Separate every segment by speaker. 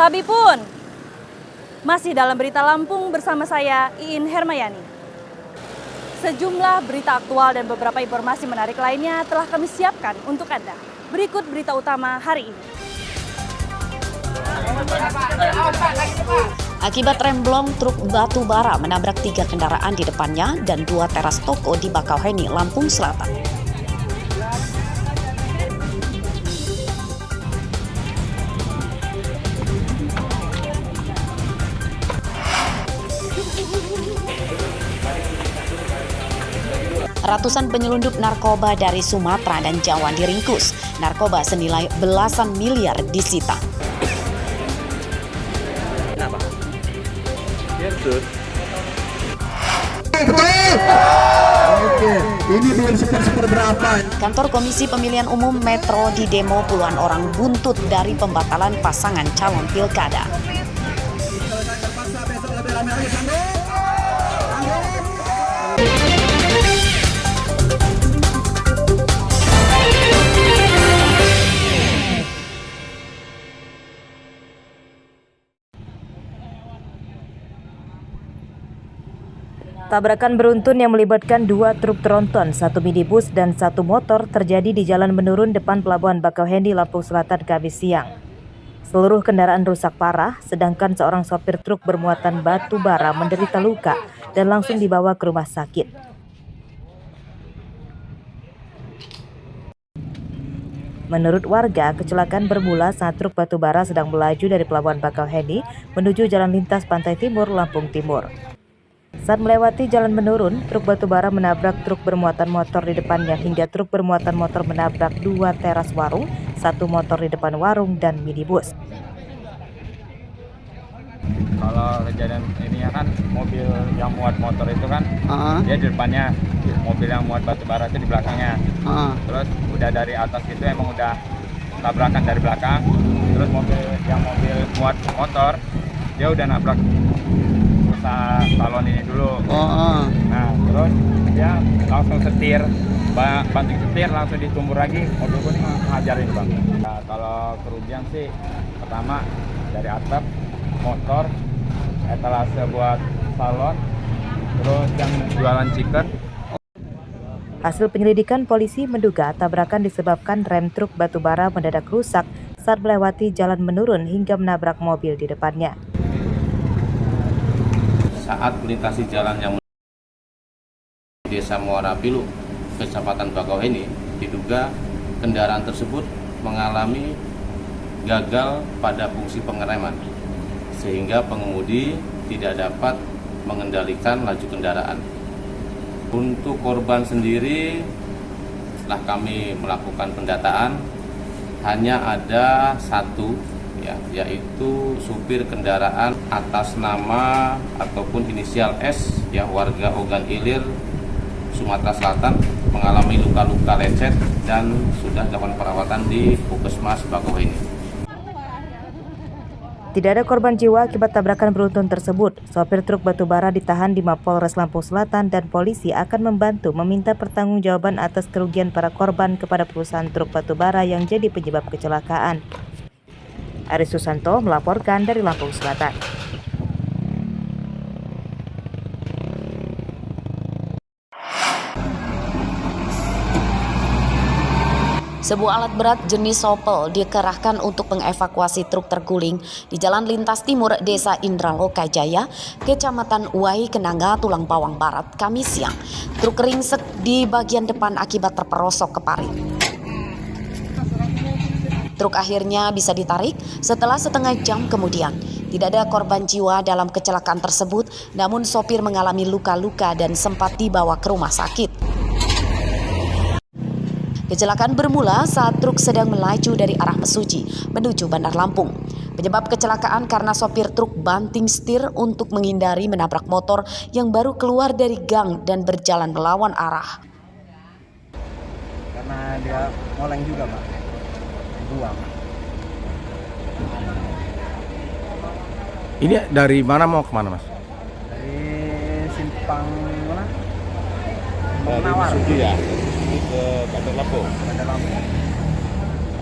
Speaker 1: Sabipun. Masih dalam Berita Lampung bersama saya, Iin Hermayani. Sejumlah berita aktual dan beberapa informasi menarik lainnya telah kami siapkan untuk Anda. Berikut berita utama hari ini.
Speaker 2: Akibat remblong, truk batu bara menabrak 3 kendaraan di depannya dan 2 teras toko di Bakauheni, Lampung Selatan. Ratusan penyelundup narkoba dari Sumatera dan Jawa diringkus. Narkoba senilai belasan miliar disita.
Speaker 3: Kenapa?
Speaker 4: Oke, ini belum seberapa.
Speaker 2: Kantor Komisi Pemilihan Umum Metro di demo puluhan orang buntut dari pembatalan pasangan calon pilkada.
Speaker 5: Tabrakan beruntun yang melibatkan 2 truk tronton, 1 minibus dan 1 motor terjadi di jalan menurun depan Pelabuhan Bakauheni, Lampung Selatan, Kamis siang. Seluruh kendaraan rusak parah, sedangkan seorang sopir truk bermuatan batu bara menderita luka dan langsung dibawa ke rumah sakit. Menurut warga, kecelakaan bermula saat truk batu bara sedang melaju dari Pelabuhan Bakauheni menuju Jalan Lintas Pantai Timur, Lampung Timur. Saat melewati jalan menurun, truk batu bara menabrak truk bermuatan motor di depannya hingga truk bermuatan motor menabrak 2 teras warung, 1 motor di depan warung, dan minibus.
Speaker 3: Kalau kejadian ini ya kan mobil yang muat motor itu kan dia di depannya, mobil yang muat batu bara itu di belakangnya. Terus udah dari atas itu emang udah tabrakan dari belakang. Terus mobil muat motor dia udah nabrak salon ini dulu. Nah terus dia langsung setir, banting setir langsung ditumbur lagi, mobil kuning ngajarin bang. Nah, kalau kerugian sih pertama dari atap motor, etalase buat salon, terus yang jualan chicken.
Speaker 5: Hasil penyelidikan, polisi menduga tabrakan disebabkan rem truk batu bara mendadak rusak saat melewati jalan menurun hingga menabrak mobil di depannya.
Speaker 6: Saat melintasi jalan yang di Desa Muara Pilu, Kecamatan Bakauheni, diduga kendaraan tersebut mengalami gagal pada fungsi pengereman, sehingga pengemudi tidak dapat mengendalikan laju kendaraan. Untuk korban sendiri, setelah kami melakukan pendataan, hanya ada 1, yaitu supir kendaraan atas nama ataupun inisial S, warga Ogan Ilir, Sumatera Selatan, mengalami luka-luka lecet dan sudah dilakukan perawatan di Puskesmas Bakauheni.
Speaker 5: Tidak ada korban jiwa akibat tabrakan beruntun tersebut. Sopir truk batu bara ditahan di Mapolres Lampung Selatan dan polisi akan membantu meminta pertanggungjawaban atas kerugian para korban kepada perusahaan truk batu bara yang jadi penyebab kecelakaan. Aris Susanto melaporkan dari Lampung Selatan.
Speaker 2: Sebuah alat berat jenis sopel dikerahkan untuk mengevakuasi truk terguling di Jalan Lintas Timur Desa Indraloka Jaya, Kecamatan Uwai, Kenanga, Tulang Bawang Barat, Kamis siang. Truk ringsek di bagian depan akibat terperosok ke parit. Truk akhirnya bisa ditarik setelah setengah jam kemudian. Tidak ada korban jiwa dalam kecelakaan tersebut, namun sopir mengalami luka-luka dan sempat dibawa ke rumah sakit. Kecelakaan bermula saat truk sedang melaju dari arah Mesuji menuju Bandar Lampung. Penyebab kecelakaan karena sopir truk banting setir untuk menghindari menabrak motor yang baru keluar dari gang dan berjalan melawan arah.
Speaker 7: Karena dia oleng juga, Pak. Buang.
Speaker 4: Ini dari mana mau kemana, Mas?
Speaker 7: Dari simpang mana?
Speaker 8: Dari
Speaker 7: Nawar.
Speaker 8: Mesuji ya, ini ke Bandar Lampung.
Speaker 7: Bandar Lampung.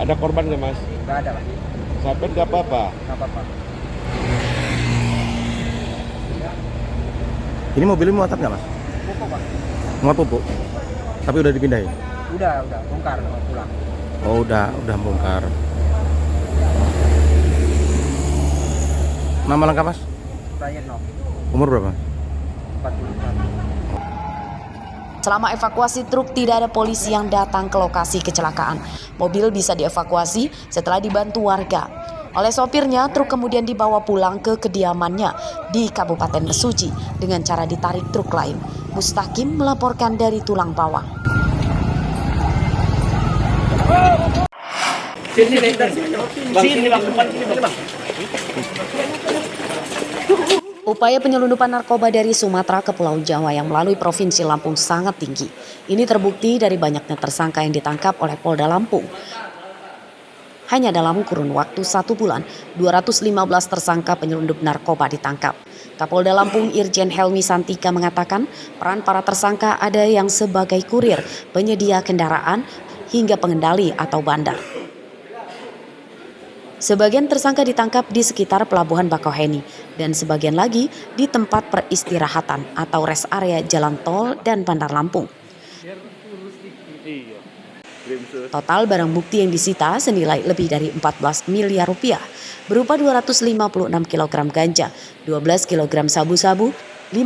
Speaker 8: Ada korban nggak mas?
Speaker 7: Nggak ada, Pak.
Speaker 8: Sampai nggak apa-apa.
Speaker 7: Nggak apa-apa.
Speaker 4: Ini mobilnya muat nggak mas?
Speaker 7: Pupuk Pak.
Speaker 4: Muat pupuk? Tapi udah dipindahin?
Speaker 7: Udah bongkar mau pulang.
Speaker 4: Oh udah bongkar. Nama lengkap mas?
Speaker 7: Prayetno,
Speaker 4: Umur berapa?
Speaker 7: 41.
Speaker 2: Selama evakuasi truk tidak ada polisi yang datang ke lokasi kecelakaan. Mobil bisa dievakuasi setelah dibantu warga. Oleh sopirnya, truk kemudian dibawa pulang ke kediamannya di Kabupaten Mesuji dengan cara ditarik truk lain. Mustaqim melaporkan dari Tulang Pawang. Upaya penyelundupan narkoba dari Sumatera ke Pulau Jawa yang melalui Provinsi Lampung sangat tinggi. Ini terbukti dari banyaknya tersangka yang ditangkap oleh Polda Lampung. Hanya dalam kurun waktu 1 bulan, 215 tersangka penyelundup narkoba ditangkap. Kapolda Lampung Irjen Helmi Santika mengatakan peran para tersangka ada yang sebagai kurir, penyedia kendaraan, hingga pengendali atau bandar. Sebagian tersangka ditangkap di sekitar Pelabuhan Bakauheni dan sebagian lagi di tempat peristirahatan atau rest area jalan tol dan Bandar Lampung. Total barang bukti yang disita senilai lebih dari 14 miliar rupiah berupa 256 kg ganja, 12 kg sabu-sabu, 50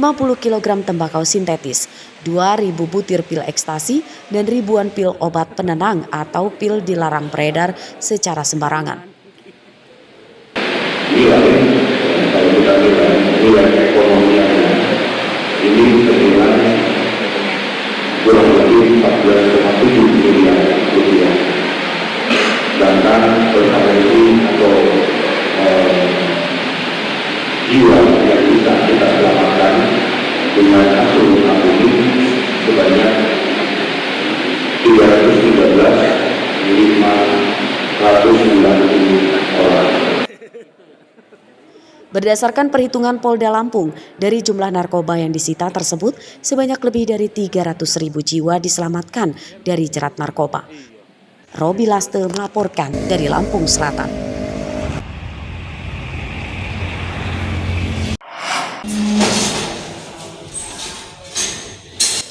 Speaker 2: kg tembakau sintetis, 2.000 butir pil ekstasi, dan ribuan pil obat penenang atau pil dilarang beredar secara sembarangan.
Speaker 9: Kalau kita lihat nilai ekonominya ini senilai kurang lebih 14,7 miliar rupiah. Sedangkan prevalensi atau jiwa yang bisa kita selamatkan dengan kasus ini sebanyak 313.590 orang.
Speaker 2: Berdasarkan perhitungan Polda Lampung, dari jumlah narkoba yang disita tersebut, sebanyak lebih dari 300.000 jiwa diselamatkan dari jerat narkoba. Robi Laste melaporkan dari Lampung Selatan.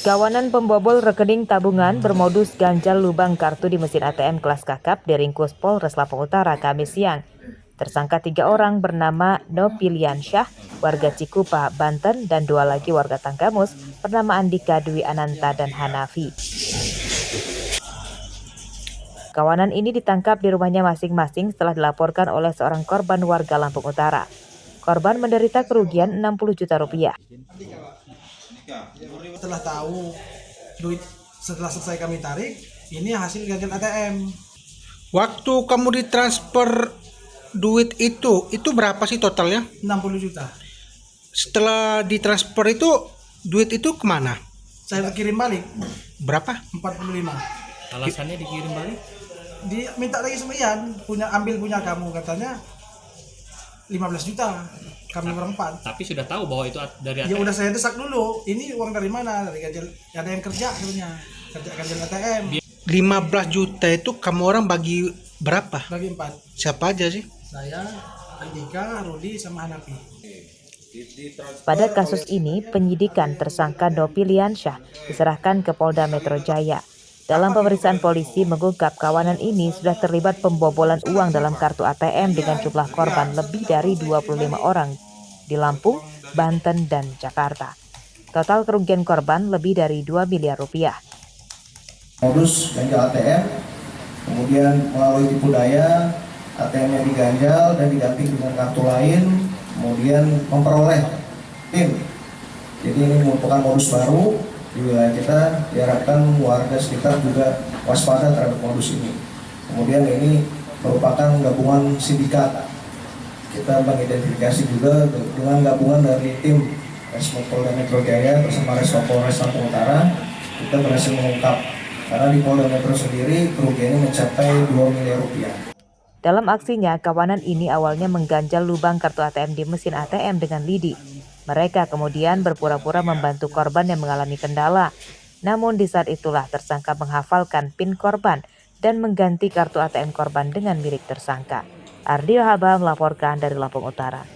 Speaker 5: Kawanan pembobol rekening tabungan bermodus ganjal lubang kartu di mesin ATM kelas kakap diringkus Polres Lampung Utara Kamis siang. Tersangka 3 orang bernama Nopilian Syah, warga Cikupa, Banten, dan 2 lagi warga Tanggamus bernama Andika Dwi Ananta dan Hanafi. Kawanan ini ditangkap di rumahnya masing-masing setelah dilaporkan oleh seorang korban warga Lampung Utara. Korban menderita kerugian 60 juta rupiah.
Speaker 10: Setelah tahu duit setelah selesai kami tarik, ini hasil ganjal ATM.
Speaker 11: Waktu kamu ditransfer duit itu berapa sih totalnya?
Speaker 10: 60 juta.
Speaker 11: Setelah ditransfer itu duit itu kemana?
Speaker 10: Saya kirim balik.
Speaker 11: Berapa?
Speaker 10: 45.
Speaker 8: Alasannya dikirim balik?
Speaker 10: Dia minta lagi sama Ian, ambil punya kamu, katanya 15 juta. Kami berempat.
Speaker 8: Tapi sudah tahu bahwa itu dari ATM.
Speaker 10: Ya udah saya desak dulu. Ini uang dari mana? Dari ganjal. Ada yang kerja sebenarnya. Kerja ganjal ATM.
Speaker 11: 15 juta itu kamu orang bagi berapa?
Speaker 10: Bagi 4.
Speaker 11: Siapa aja sih?
Speaker 10: Saya, Andika, Rudi, sama Hanafi.
Speaker 5: Pada kasus ini, penyidikan tersangka Nopilian Syah diserahkan ke Polda Metro Jaya. Dalam pemeriksaan polisi mengungkap kawanan ini sudah terlibat pembobolan uang dalam kartu ATM dengan jumlah korban lebih dari 25 orang di Lampung, Banten, dan Jakarta. Total kerugian korban lebih dari 2 miliar rupiah.
Speaker 12: Modus ganjal ATM, kemudian melalui tipu daya, ATM-nya diganjal dan diganti dengan kartu lain, kemudian memperoleh PIN. Jadi ini merupakan modus baru di wilayah kita, diharapkan warga sekitar juga waspada terhadap modus ini. Kemudian ini merupakan gabungan sindikat. Kita mengidentifikasi juga dengan gabungan dari tim Resmo Polda Metro Jaya bersama Resmo Polres Lampung Utara, kita berhasil mengungkap. Karena di Polda Metro sendiri kerugiannya mencapai 2 miliar rupiah.
Speaker 5: Dalam aksinya, kawanan ini awalnya mengganjal lubang kartu ATM di mesin ATM dengan lidi. Mereka kemudian berpura-pura membantu korban yang mengalami kendala. Namun di saat itulah tersangka menghafalkan PIN korban dan mengganti kartu ATM korban dengan milik tersangka. Ardio Haba melaporkan dari Lampung Utara.